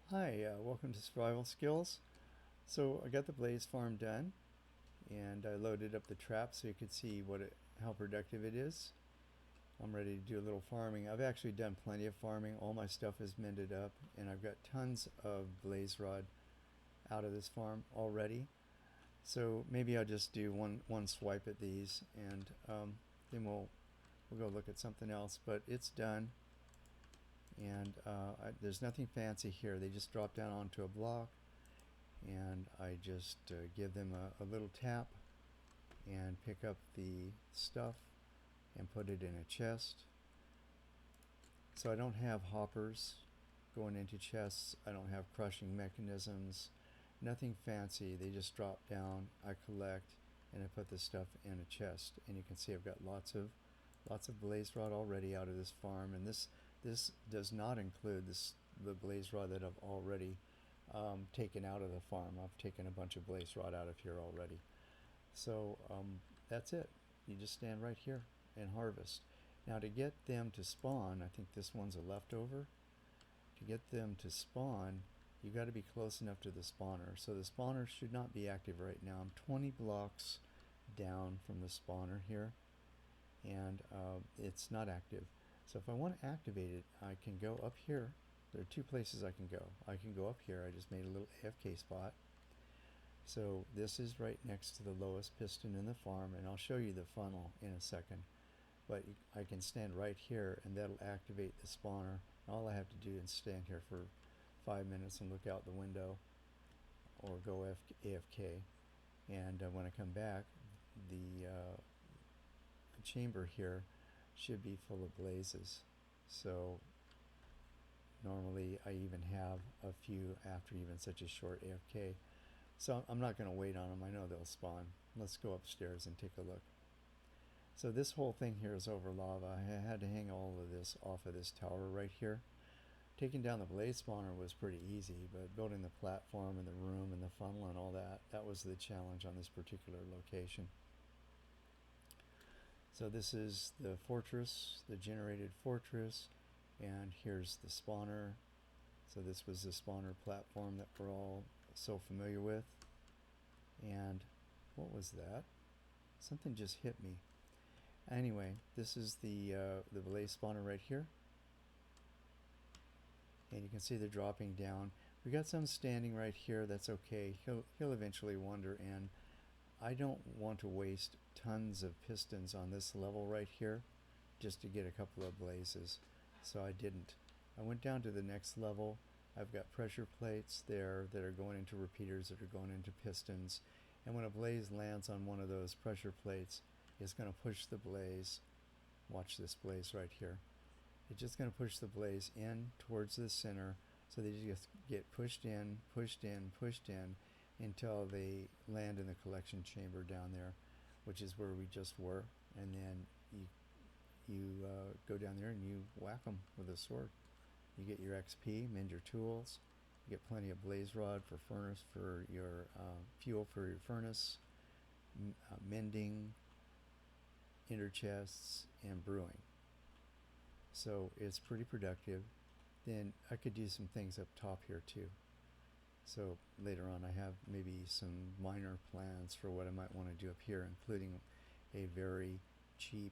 Hi, welcome to Survival Skills. So I got the blaze farm done and I loaded up the trap so you could see how productive it is. I'm ready to do a little farming. I've actually done plenty of farming. All my stuff is mended up and I've got tons of blaze rod out of this farm already. So maybe I'll just do one swipe at these and then we'll go look at something else. But it's done. And there's nothing fancy here. They just drop down onto a block and I just give them a little tap and pick up the stuff and put it in a chest. So I don't have hoppers going into chests. I don't have crushing mechanisms. Nothing fancy. They just drop down, I collect, and I put the stuff in a chest. And you can see I've got lots of blaze rod already out of this farm, and this does not include the blaze rod that I've already taken out of the farm. I've taken a bunch of blaze rod out of here already. So that's it. You just stand right here and harvest. Now to get them to spawn, I think this one's a leftover. To get them to spawn, you got to be close enough to the spawner. So the spawner should not be active right now. I'm 20 blocks down from the spawner here, and it's not active. So if I want to activate it, I can go up here. There are two places I can go. I can go up here. I just made a little AFK spot. So this is right next to the lowest piston in the farm, and I'll show you the funnel in a second. But I can stand right here and that'll activate the spawner. All I have to do is stand here for 5 minutes and look out the window or go AFK. And when I come back, the chamber here should be full of blazes. So normally I even have a few after even such a short AFK. So I'm not going to wait on them. I know they'll spawn. Let's go upstairs and take a look. So this whole thing here is over lava. I had to hang all of this off of this tower right here. Taking down the blaze spawner was pretty easy, but building the platform and the room and the funnel and all that, that was the challenge on this particular location. So this is the fortress, the generated fortress, and here's the spawner. So this was the spawner platform that we're all so familiar with. And what was that? Something just hit me. Anyway, this is the blaze spawner right here. And you can see they're dropping down. We got some standing right here. That's okay. He'll eventually wander in. I don't want to waste tons of pistons on this level right here just to get a couple of blazes. So I didn't. I went down to the next level. I've got pressure plates there that are going into repeaters that are going into pistons. And when a blaze lands on one of those pressure plates, it's going to push the blaze. Watch this blaze right here. It's just going to push the blaze in towards the center, so they just get pushed in, pushed in, pushed in until they land in the collection chamber down there, which is where we just were. And then you go down there and you whack them with a sword. You get your XP, mend your tools. You get plenty of blaze rod for furnace, for your fuel for your furnace, mending, ender chests, and brewing. So it's pretty productive. Then I could do some things up top here too. So later on I have maybe some minor plans for what I might want to do up here, including a very cheap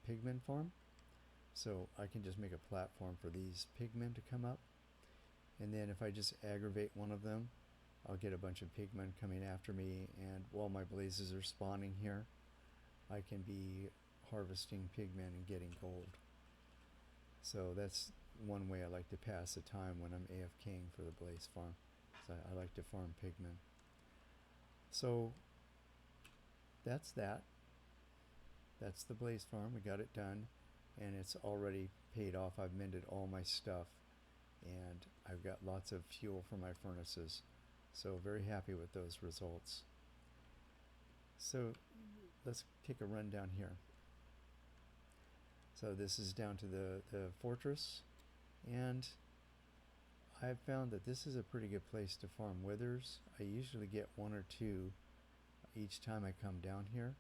pigmen farm. So I can just make a platform for these pigmen to come up. And then if I just aggravate one of them, I'll get a bunch of pigmen coming after me, and while my blazes are spawning here, I can be harvesting pigmen and getting gold. So that's one way I like to pass the time when I'm AFKing for the blaze farm. So I like to farm pigmen. So that's that. That's the blaze farm. We got it done, and it's already paid off. I've mended all my stuff, and I've got lots of fuel for my furnaces. So very happy with those results. So let's take a run down here. So this is down to the fortress, and I've found that this is a pretty good place to farm withers. I usually get one or two each time I come down here,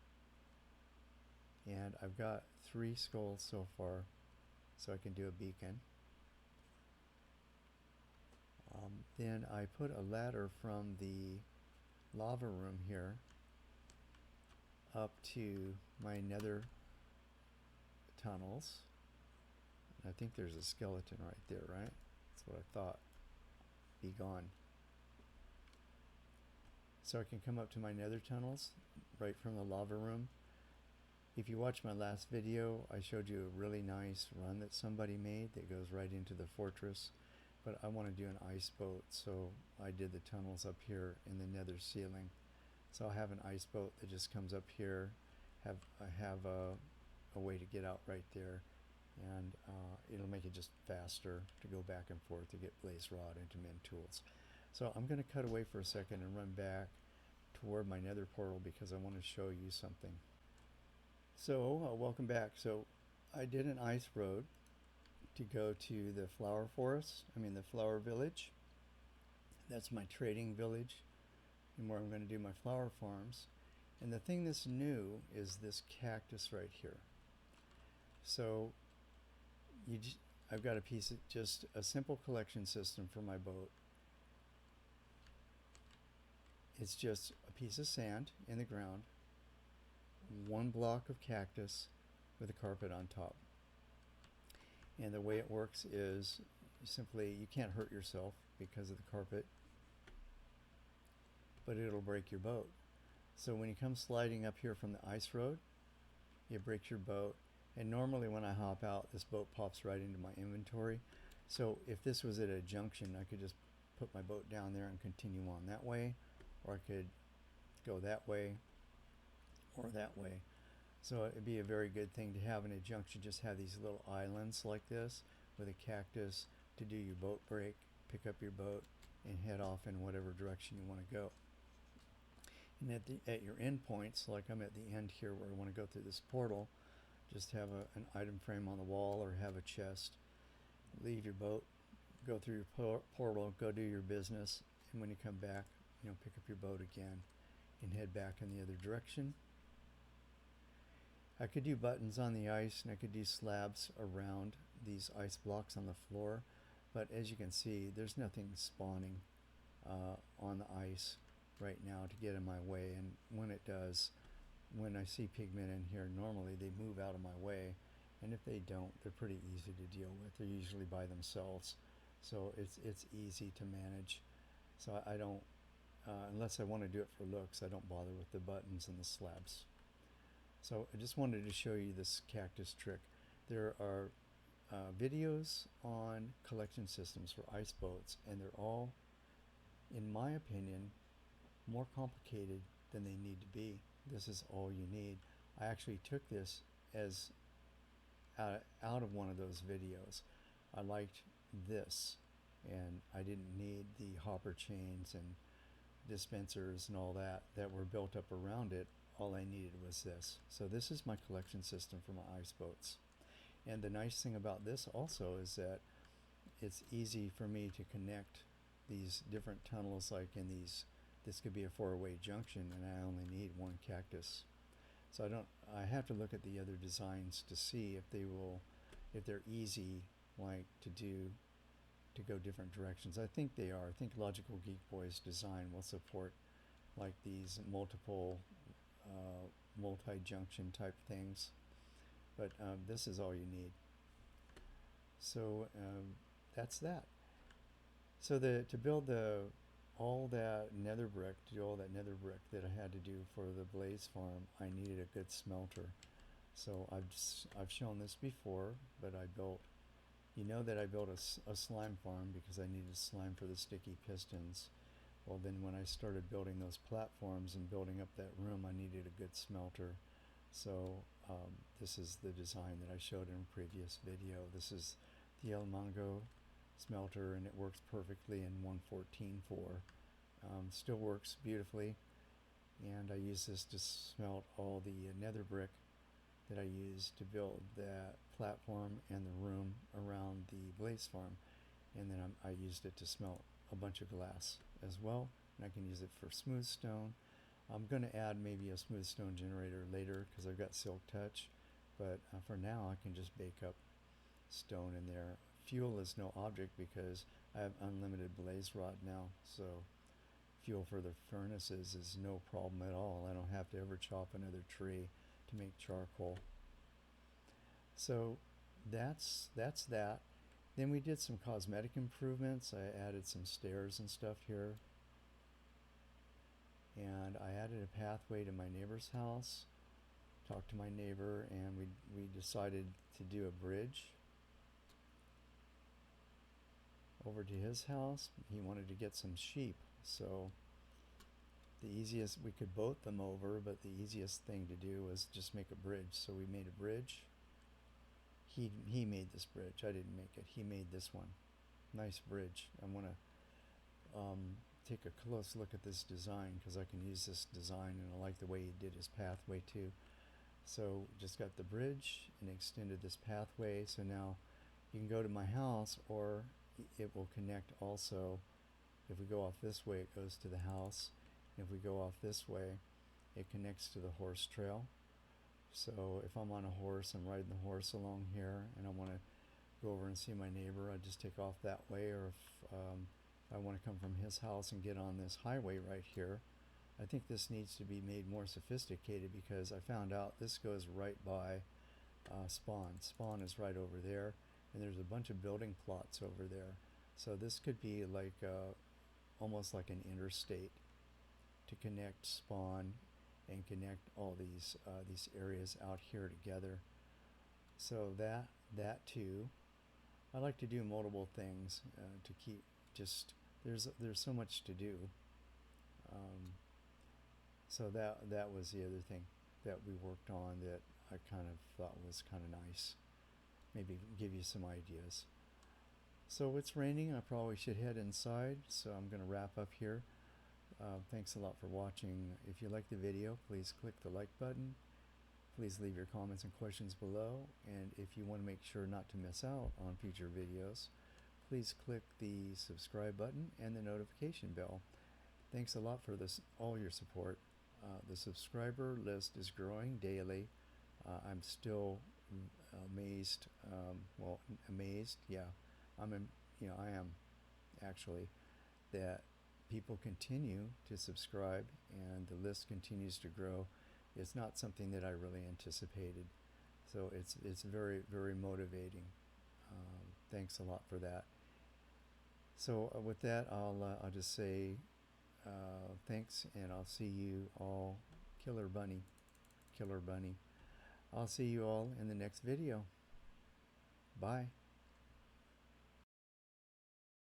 and I've got 3 skulls so far, so I can do a beacon. then I put a ladder from the lava room here up to my nether tunnels. I think there's a skeleton right there, right? That's what I thought. Be gone. So I can come up to my nether tunnels right from the lava room. If you watch my last video, I showed you a really nice run that somebody made that goes right into the fortress. But I want to do an ice boat, so I did the tunnels up here in the nether ceiling. So I'll have an ice boat that just comes up here, I have a way to get out right there, and it'll make it just faster to go back and forth to get blaze rod into mend tools. So I'm going to cut away for a second and run back toward my nether portal because I want to show you something. So welcome back. So I did an ice road to go to the flower forest, the flower village. That's my trading village and where I'm going to do my flower farms. And the thing that's new is this cactus right here. So I've got a piece of just a simple collection system for my boat. It's just a piece of sand in the ground, one block of cactus with a carpet on top. And the way it works is simply, you can't hurt yourself because of the carpet, but it'll break your boat. So when you come sliding up here from the ice road, it breaks your boat. And normally when I hop out, this boat pops right into my inventory. So if this was at a junction, I could just put my boat down there and continue on that way, or I could go that way or that way. So it'd be a very good thing to have in a junction, just have these little islands like this with a cactus to do your boat break, pick up your boat, and head off in whatever direction you want to go. And at your end points, like I'm at the end here where I want to go through this portal, just have an item frame on the wall or have a chest. Leave your boat, go through your portal, go do your business, and when you come back, pick up your boat again and head back in the other direction. I could do buttons on the ice and I could do slabs around these ice blocks on the floor, but as you can see, there's nothing spawning on the ice right now to get in my way, and when it does, when I see pigmen in here, normally they move out of my way, and if they don't, they're pretty easy to deal with. They're usually by themselves, so it's easy to manage. So I don't, unless I want to do it for looks, I don't bother with the buttons and the slabs. So I just wanted to show you this cactus trick. There are videos on collection systems for ice boats, and they're all, in my opinion, more complicated than they need to be. This is all you need. I actually took this as out of one of those videos. I liked this, and I didn't need the hopper chains and dispensers and all that were built up around it. All I needed was this. So this is my collection system for my ice boats. And the nice thing about this also is that it's easy for me to connect these different tunnels, like in these, this could be a 4-way junction and I only need one cactus. So I have to look at the other designs to see if they're easy, like to go different directions. I think they are. I think Logical Geek Boy's design will support like these multiple multi-junction type things, but this is all you need. So that's that. So to build all that nether brick, to do all that nether brick that I had to do for the blaze farm, I needed a good smelter. So I've shown this before, but I built, that I built a slime farm because I needed slime for the sticky pistons. Well, then when I started building those platforms and building up that room, I needed a good smelter. So this is the design that I showed in a previous video. This is the El Mango smelter, and it works perfectly in 1.14.4. Still works beautifully, and I use this to smelt all the nether brick that I used to build that platform and the room around the blaze farm. And then I used it to smelt a bunch of glass as well, and I can use it for smooth stone. I'm going to add maybe a smooth stone generator later because I've got silk touch, but for now I can just bake up stone in there. Fuel is no object because I have unlimited blaze rod now, so fuel for the furnaces is no problem at all. I don't have to ever chop another tree to make charcoal. So that's that. Then we did some cosmetic improvements. I added some stairs and stuff here. And I added a pathway to my neighbor's house. Talked to my neighbor, and we decided to do a bridge over to his house. He wanted to get some sheep, so the easiest, we could boat them over, but the easiest thing to do was just make a bridge. So we made a bridge. He made this bridge. I didn't make it. He made this one. Nice bridge. I want to take a close look at this design because I can use this design, and I like the way he did his pathway too. So just got the bridge and extended this pathway, so now you can go to my house, or it will connect also. If we go off this way, it goes to the house. If we go off this way, it connects to the horse trail. So if I'm on a horse, I'm riding the horse along here, and I want to go over and see my neighbor, I just take off that way. Or if I want to come from his house and get on this highway right here, I think this needs to be made more sophisticated because I found out this goes right by Spawn. Spawn is right over there, and there's a bunch of building plots over there. So this could be like almost like an interstate to connect Spawn and connect all these areas out here together. So that too. I like to do multiple things to keep just there's so much to do. Um, so that was the other thing that we worked on that I kind of thought was kind of nice. Maybe give you some ideas. So it's raining. I probably should head inside, so I'm going to wrap up here. Thanks a lot for watching. If you like the video, please click the like button. Please leave your comments and questions below. And if you want to make sure not to miss out on future videos, please click the subscribe button and the notification bell. Thanks a lot for all your support. The subscriber list is growing daily. I'm still amazed. Amazed. Yeah, I am actually that people continue to subscribe and the list continues to grow. It's not something that I really anticipated, so it's very, very motivating. Thanks a lot for that. So with that, I'll just say thanks, and I'll see you all. Killer bunny. I'll see you all in the next video. Bye.